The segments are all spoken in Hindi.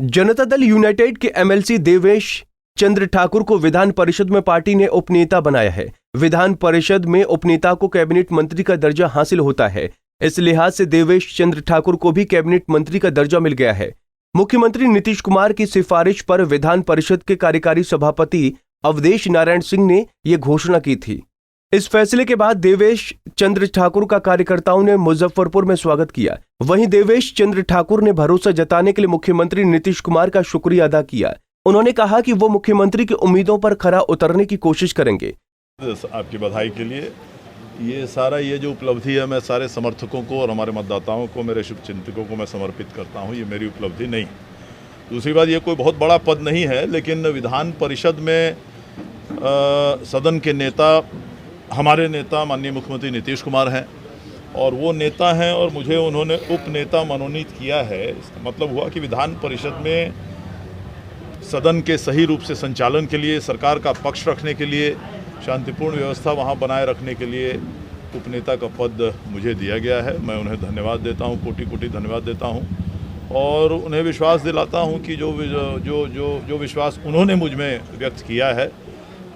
जनता दल यूनाइटेड के एमएलसी देवेश चंद्र ठाकुर को विधान परिषद में पार्टी ने उपनेता बनाया है। विधान परिषद में उपनेता को कैबिनेट मंत्री का दर्जा हासिल होता है। इस लिहाज से देवेश चंद्र ठाकुर को भी कैबिनेट मंत्री का दर्जा मिल गया है। मुख्यमंत्री नीतीश कुमार की सिफारिश पर विधान परिषद के कार्यकारी सभापति अवधेश नारायण सिंह ने यह घोषणा की थी। इस फैसले के बाद देवेश चंद्र ठाकुर का कार्यकर्ताओं ने मुजफ्फरपुर में स्वागत किया। वहीं देवेश चंद्र ठाकुर ने भरोसा जताने के लिए मुख्यमंत्री नीतीश कुमार का शुक्रिया अदा किया। उन्होंने कहा कि वो मुख्यमंत्री की उम्मीदों पर खरा उतरने की कोशिश करेंगे। आपकी बधाई के लिए ये जो उपलब्धि है, मैं सारे समर्थकों को और हमारे मतदाताओं को, मेरे शुभचिंतकों को मैं समर्पित करता हूँ। ये मेरी उपलब्धि नहीं। दूसरी बात, ये कोई बहुत बड़ा पद नहीं है, लेकिन विधान परिषद में सदन के नेता, हमारे नेता माननीय मुख्यमंत्री नीतीश कुमार हैं और वो नेता हैं और मुझे उन्होंने उप नेता मनोनीत किया है। इसका मतलब हुआ कि विधान परिषद में सदन के सही रूप से संचालन के लिए, सरकार का पक्ष रखने के लिए, शांतिपूर्ण व्यवस्था वहाँ बनाए रखने के लिए उपनेता का पद मुझे दिया गया है। मैं उन्हें धन्यवाद देता हूँ, कोटि कोटि धन्यवाद देता हूँ और उन्हें विश्वास दिलाता हूँ कि जो विश्वास उन्होंने मुझ में व्यक्त किया है,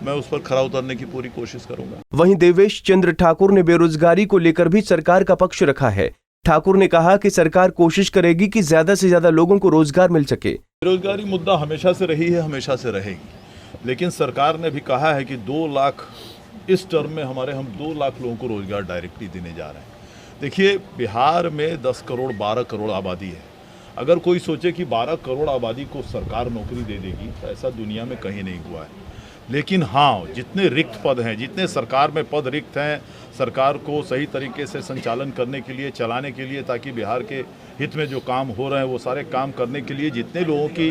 मैं उस पर खरा उतरने की पूरी कोशिश करूंगा। वहीं देवेश चंद्र ठाकुर ने बेरोजगारी को लेकर भी सरकार का पक्ष रखा है। ठाकुर ने कहा कि सरकार कोशिश करेगी कि ज्यादा से ज्यादा लोगों को रोजगार मिल सके। बेरोजगारी मुद्दा हमेशा से रही है, हमेशा से रहेगी, लेकिन सरकार ने भी कहा है कि 2 लाख इस टर्म में हम 2 लाख लोगों को रोजगार डायरेक्टली देने जा रहे हैं। देखिए, बिहार में 10 करोड़ 12 करोड़ आबादी है। अगर कोई सोचे कि 12 करोड़ आबादी को सरकार नौकरी दे देगी, तो ऐसा दुनिया में कहीं नहीं हुआ है। लेकिन हाँ, जितने रिक्त पद हैं, जितने सरकार में पद रिक्त हैं, सरकार को सही तरीके से संचालन करने के लिए, चलाने के लिए, ताकि बिहार के हित में जो काम हो रहे हैं वो सारे काम करने के लिए जितने लोगों की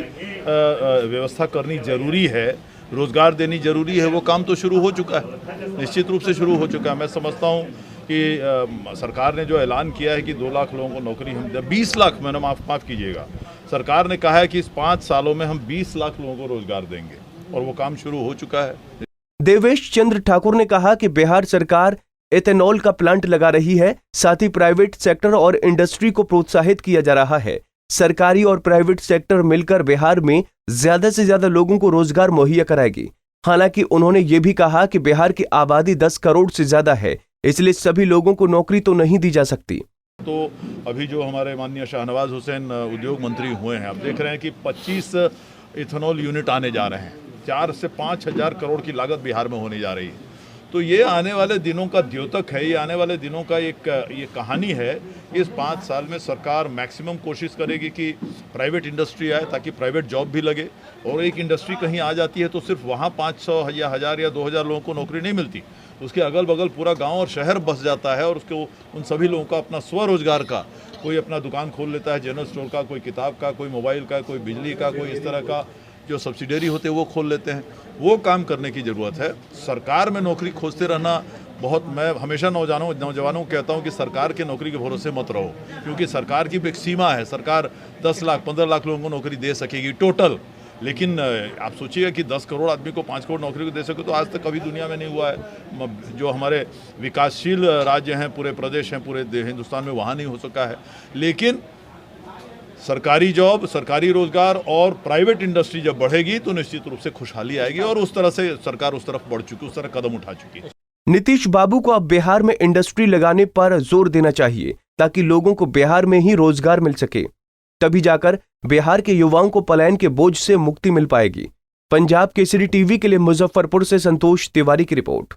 व्यवस्था करनी जरूरी है, रोजगार देनी जरूरी है, वो काम तो शुरू हो चुका है, निश्चित रूप से शुरू हो चुका है। मैं समझता हूँ कि सरकार ने जो ऐलान किया है कि 2 लाख लोगों को नौकरी हम 20 लाख, मैंने माफ़ कीजिएगा, सरकार ने कहा है कि इस 5 सालों में हम 20 लाख लोगों को रोजगार देंगे और वो काम शुरू हो चुका है। देवेश चंद्र ठाकुर ने कहा कि बिहार सरकार एथेनॉल का प्लांट लगा रही है, साथ ही प्राइवेट सेक्टर और इंडस्ट्री को प्रोत्साहित किया जा रहा है। सरकारी और प्राइवेट सेक्टर मिलकर बिहार में ज्यादा से ज्यादा लोगों को रोजगार मुहैया कराएगी। हालांकि उन्होंने ये भी कहा कि बिहार की आबादी 10 करोड़ से ज्यादा है, इसलिए सभी लोगों को नौकरी तो नहीं दी जा सकती। तो अभी जो हमारे माननीय शाहनवाज हुसैन उद्योग मंत्री हुए हैं, आप देख रहे हैं कि 25 इथेनॉल यूनिट आने जा रहे हैं। 4 से 5 हज़ार करोड़ की लागत बिहार में होने जा रही है। तो ये आने वाले दिनों का द्योतक है, ये आने वाले दिनों का ये कहानी है। इस 5 साल में सरकार मैक्सिमम कोशिश करेगी कि प्राइवेट इंडस्ट्री आए, ताकि प्राइवेट जॉब भी लगे। और एक इंडस्ट्री कहीं आ जाती है तो सिर्फ वहाँ 500 या 1000 या 2000 लोगों को नौकरी नहीं मिलती, उसके अगल बगल पूरा गाँव और शहर बस जाता है और उसको उन सभी लोगों का अपना स्वरोजगार का, कोई अपना दुकान खोल लेता है जनरल स्टोर का, कोई किताब का, कोई मोबाइल का, कोई बिजली का, कोई इस तरह का जो सब्सिडरी होते हैं वो खोल लेते हैं। वो काम करने की ज़रूरत है। सरकार में नौकरी खोजते रहना मैं हमेशा नौजवानों को कहता हूँ कि सरकार के नौकरी के भरोसे मत रहो, क्योंकि सरकार की भी एक सीमा है। सरकार 10 लाख 15 लाख लोगों को नौकरी दे सकेगी टोटल, लेकिन आप सोचिएगा कि 10 करोड़ आदमी को 5 करोड़ नौकरी को दे सके, तो आज तक कभी दुनिया में नहीं हुआ है। जो हमारे विकासशील राज्य हैं, पूरे प्रदेश हैं, पूरे हिंदुस्तान में, वहाँ नहीं हो सका है। लेकिन सरकारी जॉब, सरकारी रोजगार और प्राइवेट इंडस्ट्री जब बढ़ेगी तो निश्चित रूप से खुशहाली आएगी और उस तरह से सरकार उस तरफ बढ़ चुकी, उस तरह कदम उठा चुकी है। नीतीश बाबू को अब बिहार में इंडस्ट्री लगाने पर जोर देना चाहिए, ताकि लोगों को बिहार में ही रोजगार मिल सके। तभी जाकर बिहार के युवाओं को पलायन के बोझ से मुक्ति मिल पाएगी। पंजाब केसरी टीवी के लिए मुजफ्फरपुर से संतोष तिवारी की रिपोर्ट।